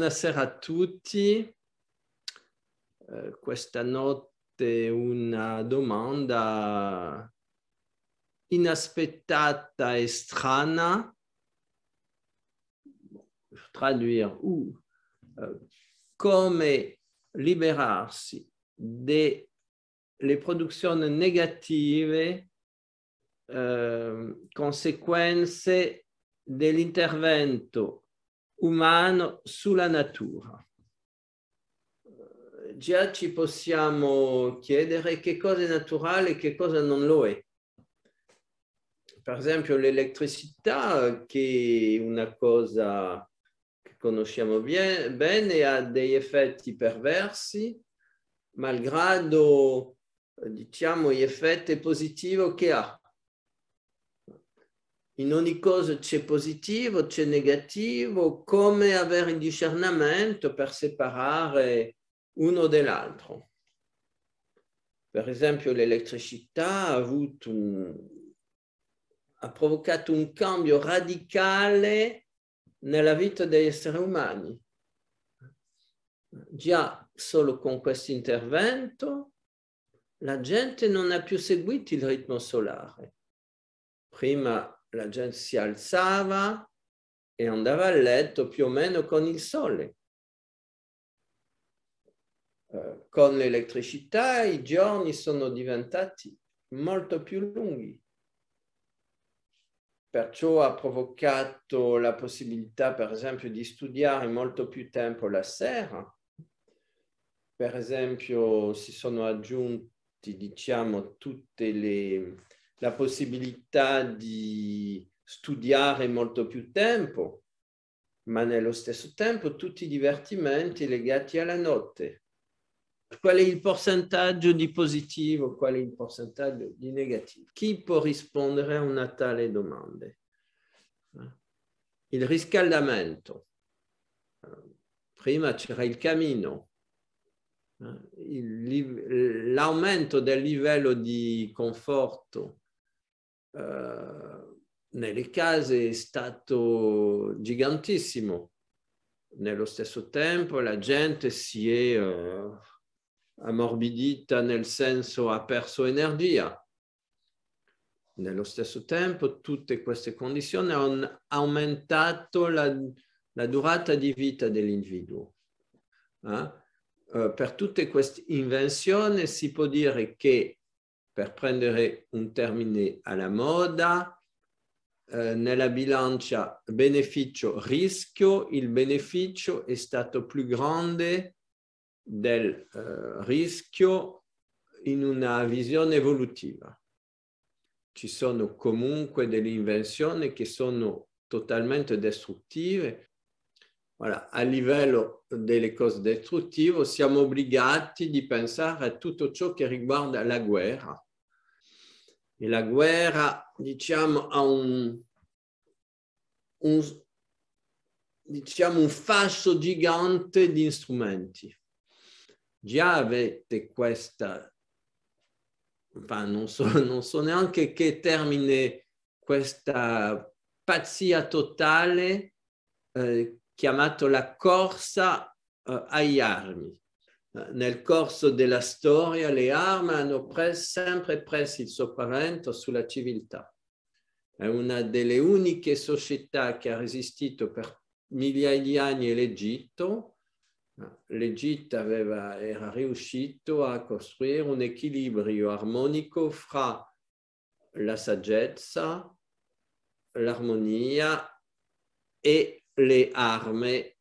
Buonasera a tutti. Questa notte una domanda inaspettata e strana. Traduire come liberarsi delle produzioni negative, conseguenze dell'intervento umano sulla natura. Già ci possiamo chiedere che cosa è naturale e che cosa non lo è. Per esempio l'elettricità, che è una cosa che conosciamo bene, ha degli effetti perversi, malgrado, diciamo, gli effetti positivi che ha. In ogni cosa c'è positivo, c'è negativo, come avere il discernimento per separare uno dall'altro. Per esempio l'elettricità ha provocato un cambio radicale nella vita degli esseri umani. Già solo con questo intervento la gente non ha più seguito il ritmo solare. Prima la gente si alzava e andava a letto più o meno con il sole. Con l'elettricità i giorni sono diventati molto più lunghi. Perciò ha provocato la possibilità, per esempio, di studiare molto più tempo la sera. Per esempio, si sono aggiunti, diciamo, la possibilità di studiare molto più tempo, ma nello stesso tempo tutti i divertimenti legati alla notte. Qual è il percentaggio di positivo, qual è il percentaggio di negativo? Chi può rispondere a una tale domanda? Il riscaldamento. Prima c'era il camino. L'aumento del livello di conforto nelle case è stato gigantissimo. Nello stesso tempo la gente si è ammorbidita, nel senso ha perso energia. Nello stesso tempo tutte queste condizioni hanno aumentato la durata di vita dell'individuo. Per tutte queste invenzioni si può dire che, per prendere un termine alla moda, nella bilancia beneficio-rischio, il beneficio è stato più grande del rischio in una visione evolutiva. Ci sono comunque delle invenzioni che sono totalmente distruttive. Voilà, a livello delle cose distruttive siamo obbligati di pensare a tutto ciò che riguarda la guerra. E la guerra, diciamo, ha un fascio gigante di strumenti. Già avete questa, non so neanche che termine, questa pazzia totale chiamato la corsa agli armi. Nel corso della storia le armi hanno sempre preso il sopravvento sulla civiltà. È una delle uniche società che ha resistito per migliaia di anni l'Egitto. L'Egitto era riuscito a costruire un equilibrio armonico fra la saggezza, l'armonia e le armi.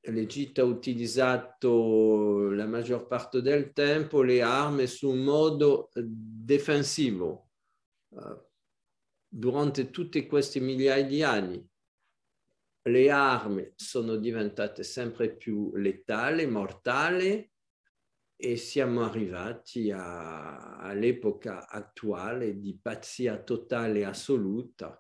L'Egitto ha utilizzato la maggior parte del tempo le armi su un modo difensivo durante tutti questi migliaia di anni. Le armi sono diventate sempre più letali, mortali, e siamo arrivati all'epoca attuale di pazzia totale e assoluta.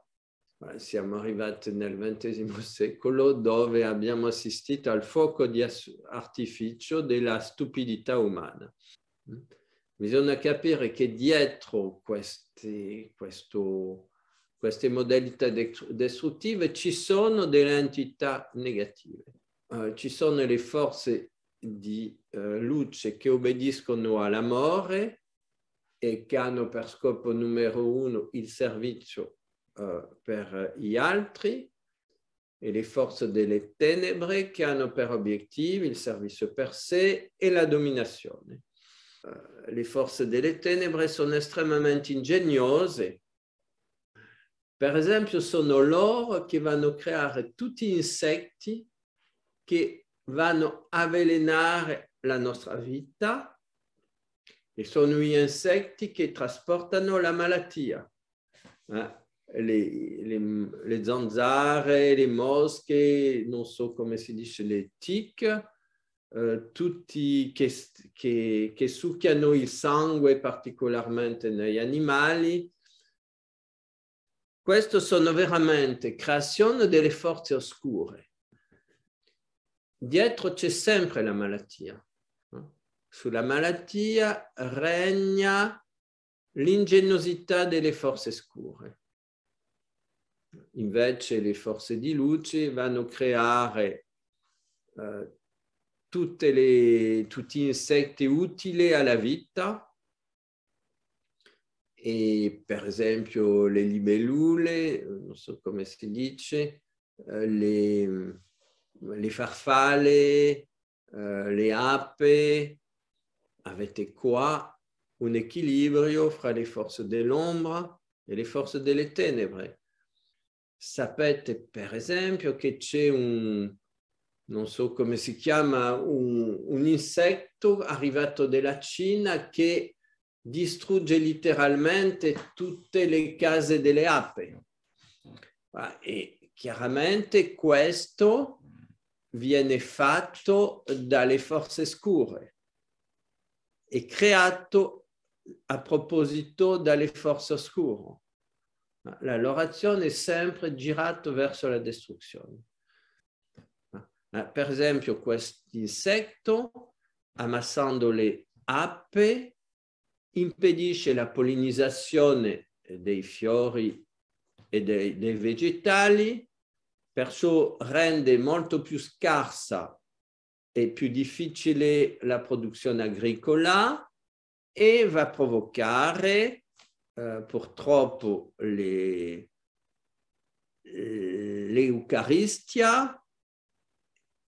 Siamo arrivati nel XX secolo, dove abbiamo assistito al fuoco di artificio della stupidità umana. Bisogna capire che dietro questo queste modalità distruttive ci sono delle entità negative. Ci sono le forze di luce che obbediscono all'amore e che hanno per scopo numero uno il servizio per gli altri, e le forze delle tenebre che hanno per obiettivo il servizio per sé e la dominazione. Le forze delle tenebre sono estremamente ingegnose. Per esempio, sono loro che vanno a creare tutti gli insetti che vanno a avvelenare la nostra vita, e sono gli insetti che trasportano la malattia. Le zanzare, le mosche, non so come si dice, le tic, tutti che succhiano il sangue particolarmente negli animali. Queste sono veramente creazioni delle forze oscure. Dietro c'è sempre la malattia. Sulla malattia regna l'ingegnosità delle forze scure. Invece le forze di luce vanno a creare tutti gli insetti utili alla vita, e per esempio le libellule, non so come si dice, le farfalle, le api. Avete qua un equilibrio fra le forze dell'ombra e le forze delle tenebre. Sapete per esempio che c'è non so come si chiama, un insetto arrivato dalla Cina che distrugge letteralmente tutte le case delle api. E chiaramente questo viene fatto dalle forze scure e creato a proposito dalle forze oscure. La loro azione è sempre girata verso la distruzione. Per esempio, questo insetto, ammassando le api, impedisce la pollinizzazione dei fiori e dei vegetali, perciò rende molto più scarsa e più difficile la produzione agricola, e va a provocare purtroppo l'eucaristia,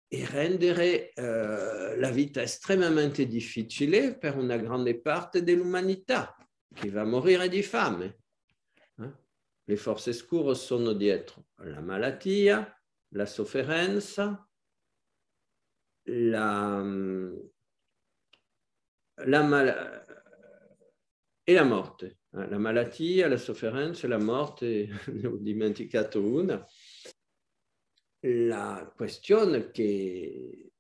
e rendere la vita estremamente difficile per una grande parte dell'umanità che va a morire di fame. Le forze scure sono dietro la malattia, la sofferenza, e la morte. La malattia, la sofferenza e la morte, ne ho dimenticato una. La questione che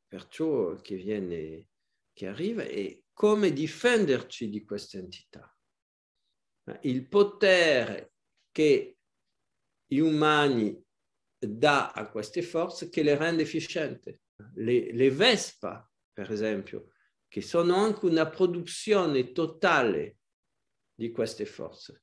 arriva è come difenderci di queste entità. Il potere che gli umani dà a queste forze che le rende efficienti. Le Vespa, per esempio, che sono anche una produzione totale di queste forze.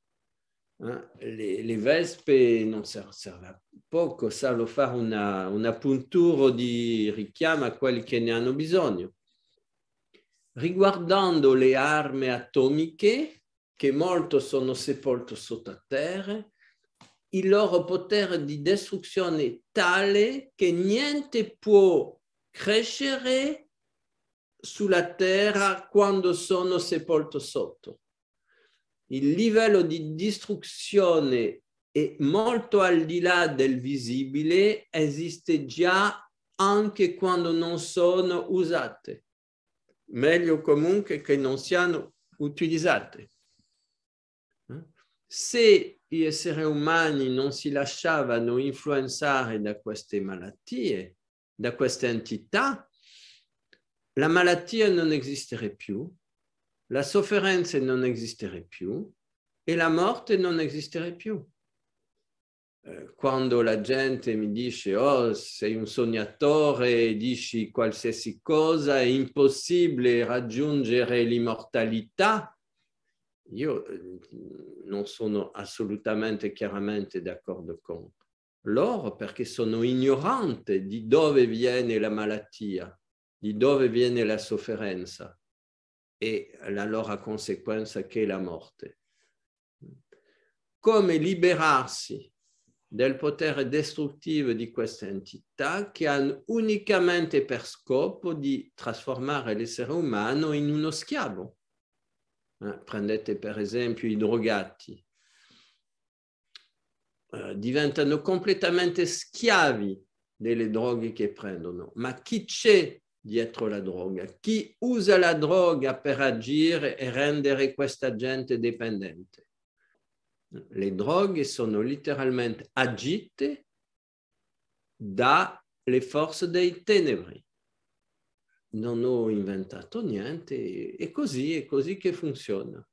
Le vespe non serve a poco, sanno fare una puntura di richiamo a quelli che ne hanno bisogno. Riguardando le armi atomiche, che molto sono sepolte sottoterra, il loro potere di distruzione è tale che niente può crescere sulla terra quando sono sepolto sotto. Il livello di distruzione è molto al di là del visibile, esiste già anche quando non sono usate. Meglio comunque che non siano utilizzate. Se gli esseri umani non si lasciavano influenzare da queste malattie, da queste entità, la malattia non esisterebbe più, la sofferenza non esisterebbe più e la morte non esisterebbe più. Quando la gente mi dice «Oh, sei un sognatore, dici qualsiasi cosa, è impossibile raggiungere l'immortalità», io non sono assolutamente chiaramente d'accordo con loro perché sono ignorante di dove viene la malattia, di dove viene la sofferenza e la loro conseguenza che è la morte. Come liberarsi del potere distruttivo di queste entità che hanno unicamente per scopo di trasformare l'essere umano in uno schiavo. Prendete per esempio i drogati. Diventano completamente schiavi delle droghe che prendono. Ma chi c'è dietro la droga? Chi usa la droga per agire e rendere questa gente dipendente? Le droghe sono letteralmente agite dalle forze dei tenebri. Non ho inventato niente, è così che funziona.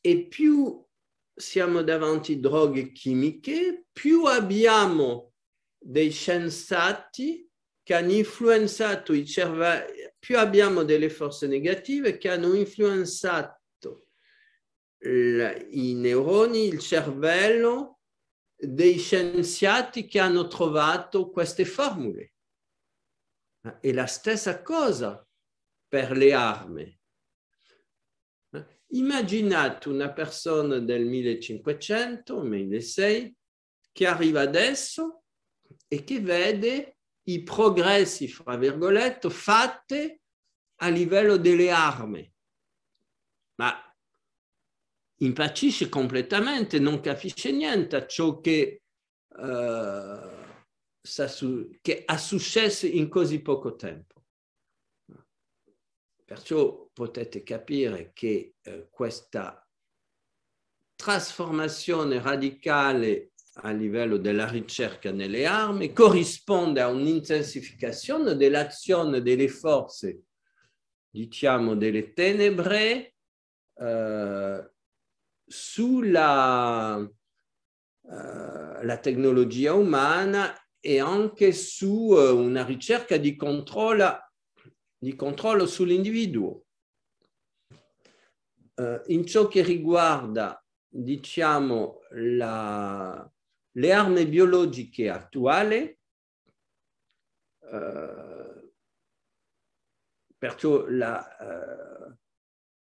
E più siamo davanti a droghe chimiche, più abbiamo dei scienziati che hanno influenzato i cervelli, più abbiamo delle forze negative che hanno influenzato i neuroni, il cervello dei scienziati che hanno trovato queste formule. È la stessa cosa per le armi. Immaginate una persona del 1500, 1600, che arriva adesso e che vede i progressi, fra virgolette, fatti a livello delle armi. Ma impazzisce completamente, non capisce niente a ciò che ha successo in così poco tempo. Perciò potete capire che questa trasformazione radicale a livello della ricerca nelle armi corrisponde a un'intensificazione dell'azione delle forze, diciamo, delle tenebre sulla la tecnologia umana e anche su una ricerca di controllo sull'individuo. In ciò che riguarda, diciamo, le armi biologiche attuali, perciò la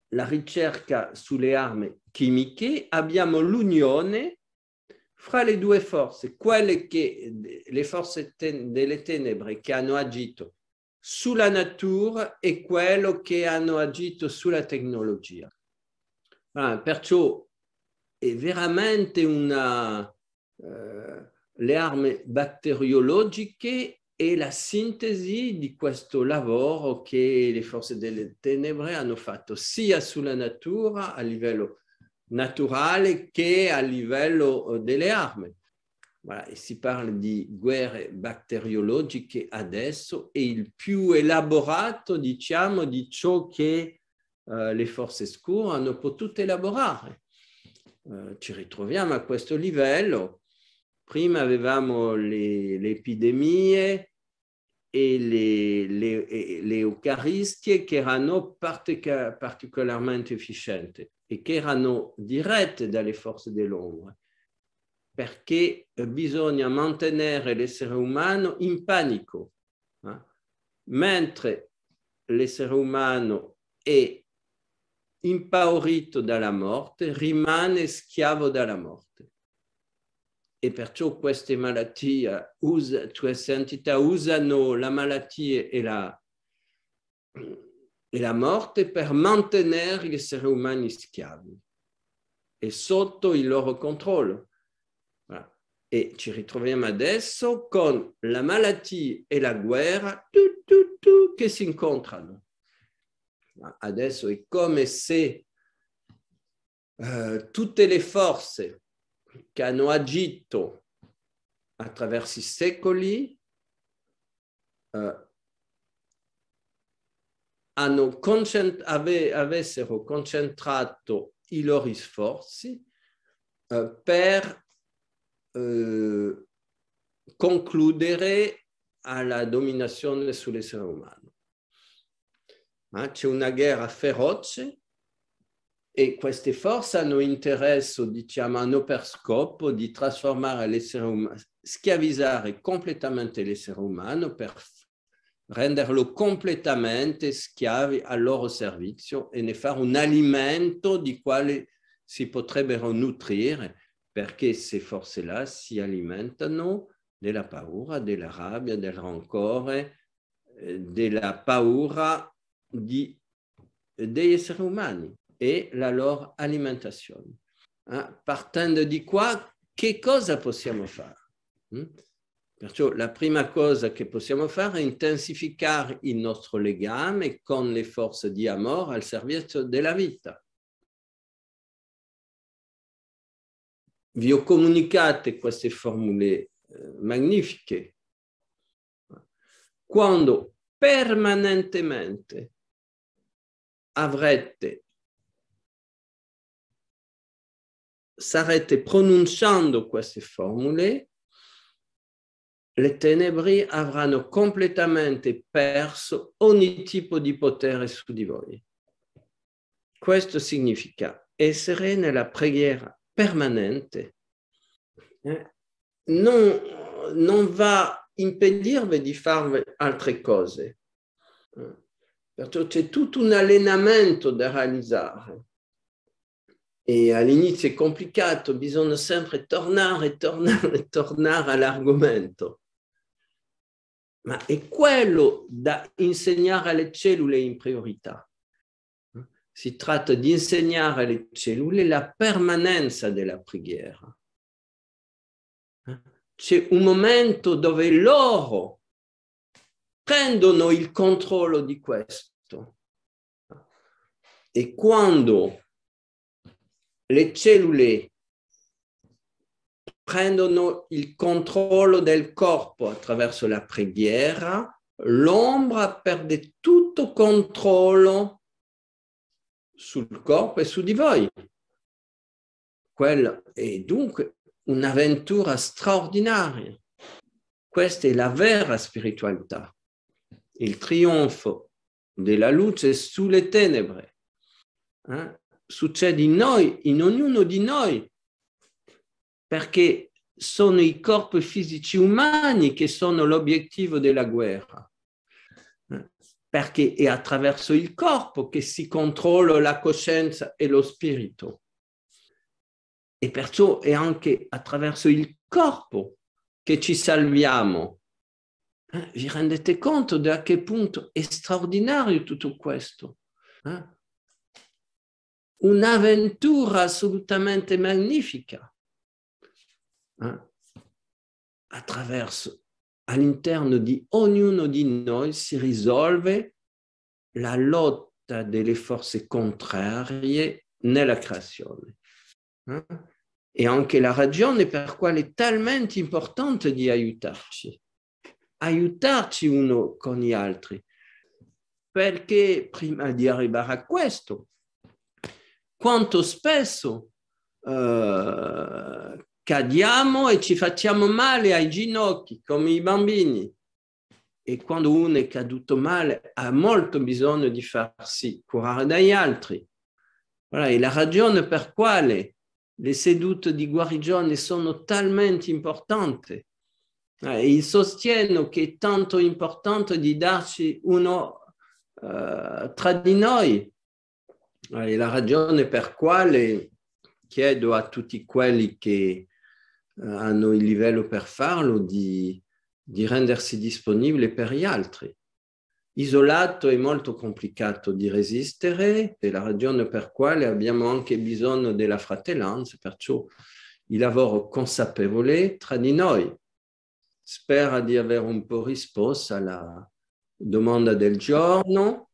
ricerca sulle armi chimiche, abbiamo l'unione fra le due forze, le forze delle tenebre che hanno agito sulla natura e quello che hanno agito sulla tecnologia. Perciò è veramente le armi batteriologiche e la sintesi di questo lavoro che le forze delle tenebre hanno fatto sia sulla natura a livello naturale che a livello delle armi. Voilà, si parla di guerre batteriologiche adesso e il più elaborato, diciamo, di ciò che le forze scure hanno potuto elaborare. Ci ritroviamo a questo livello. Prima avevamo le epidemie e le eucaristie che erano particolarmente efficienti e che erano dirette dalle forze dell'ombra, perché bisogna mantenere l'essere umano in panico, mentre l'essere umano è impaurito dalla morte, rimane schiavo della morte. E perciò queste malattie, queste entità usano la malattia e la morte per mantenere gli esseri umani schiavi e sotto il loro controllo. E ci ritroviamo adesso con la malattia e la guerra che si incontrano. Adesso è come se tutte le forze che hanno agito attraverso i secoli avessero concentrato i loro sforzi per concludere alla dominazione sull'essere umano. C'è una guerra feroce E queste forze hanno interesse, diciamo, hanno per scopo di trasformare l'essere umano, schiavizzare completamente l'essere umano per renderlo completamente schiavi al loro servizio e ne fare un alimento di quale si potrebbero nutrire, perché queste forze-là si alimentano della paura, della rabbia, del rancore, della paura degli esseri umani e la loro alimentazione. Partendo di qua, che cosa possiamo fare? Perciò la prima cosa che possiamo fare è intensificare il nostro legame con le forze di amore al servizio della vita. Vi ho comunicato queste formule magnifiche. Quando permanentemente starete pronunciando queste formule, le tenebre avranno completamente perso ogni tipo di potere su di voi. Questo significa essere nella preghiera permanente. Non va impedirvi di fare altre cose. Perciò c'è tutto un allenamento da realizzare. E all'inizio è complicato, bisogna sempre tornare all'argomento. Ma è quello da insegnare alle cellule in priorità. Si tratta di insegnare alle cellule la permanenza della preghiera. C'è un momento dove loro prendono il controllo di questo. E quando le cellule prendono il controllo del corpo attraverso la preghiera, l'ombra perde tutto controllo sul corpo e su di voi. Quello è dunque un'avventura straordinaria. Questa è la vera spiritualità, il trionfo della luce sulle tenebre. Succede in noi, in ognuno di noi, perché sono i corpi fisici umani che sono l'obiettivo della guerra. Perché è attraverso il corpo che si controlla la coscienza e lo spirito. E perciò è anche attraverso il corpo che ci salviamo. Vi rendete conto di a che punto è straordinario tutto questo? Un'avventura assolutamente magnifica. Attraverso, all'interno di ognuno di noi si risolve la lotta delle forze contrarie nella creazione. E anche la ragione per quale è talmente importante di aiutarci uno con gli altri. Perché prima di arrivare a questo, quanto spesso cadiamo e ci facciamo male ai ginocchi come i bambini, e quando uno è caduto male ha molto bisogno di farsi curare dagli altri. Voilà, e la ragione per quale le sedute di guarigione sono talmente importanti. Io sostengo che è tanto importante di darci uno tra di noi. E la ragione per quale chiedo a tutti quelli che hanno il livello per farlo di rendersi disponibili per gli altri. Isolato è molto complicato di resistere, è la ragione per quale abbiamo anche bisogno della fratellanza, perciò il lavoro consapevole tra di noi. Spero di aver un po' risposto alla domanda del giorno.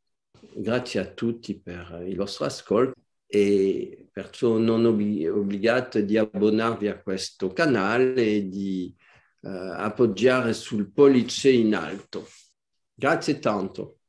Grazie a tutti per il vostro ascolto e perciò non obbligate di abbonarvi a questo canale e di appoggiare sul pollice in alto. Grazie tanto.